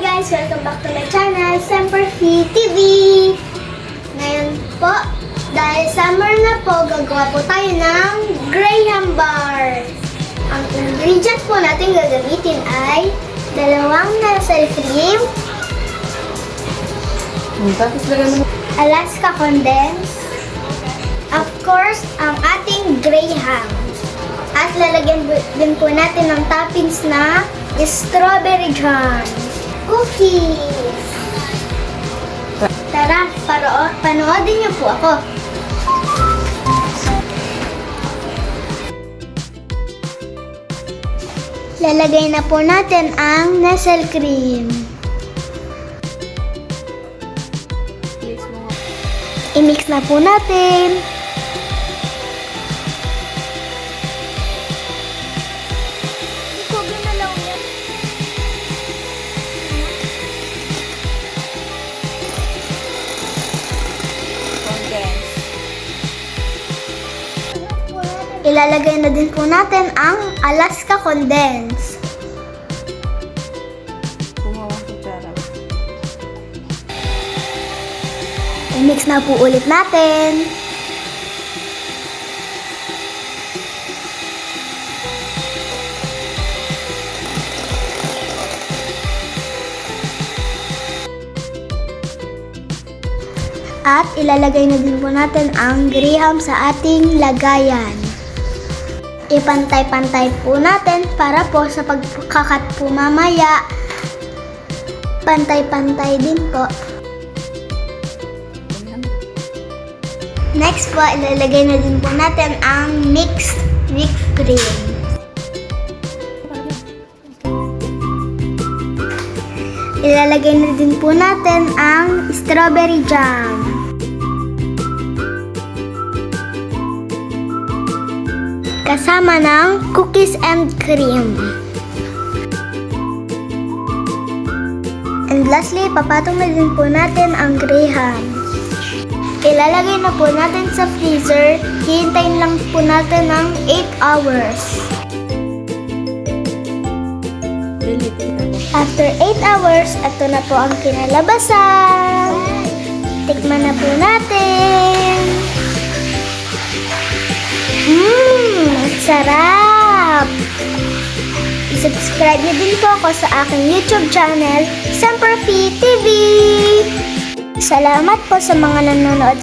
guys! Welcome back to my channel, Semperfi TV! Ngayon po, dahil summer na po, gagawa po tayo ng Graham Bar. Ang ingredients po natin gagamitin ay 2 nasal cream, Alaska condensed, of course, ang ating Graham. At lalagyan din po natin ng toppings na strawberry jam, cookies. Tara, panoodin niyo po ako. Lalagay na po natin ang nasal cream. I-mix na po natin. Ilalagay na din po natin ang Alaska condensed. I-mix na po ulit natin. At ilalagay na din po natin ang Graham sa ating lagayan. Ipantay-pantay po natin para po sa pagkakat po mamaya, pantay-pantay din po. Next po, ilalagay na din po natin ang mixed whipped cream. Ilalagay na din po natin ang strawberry jam. Kasama ng cookies and cream. And lastly, papatong na din po natin ang Graham. Ilalagay na po natin sa freezer. Hihintayin lang po natin ng 8 hours. After 8 hours, ito na po ang kinalabasan. Tikman na po natin. Sarap! I-subscribe niyo din po ako sa aking YouTube channel, Semperfi TV! Salamat po sa mga nanonood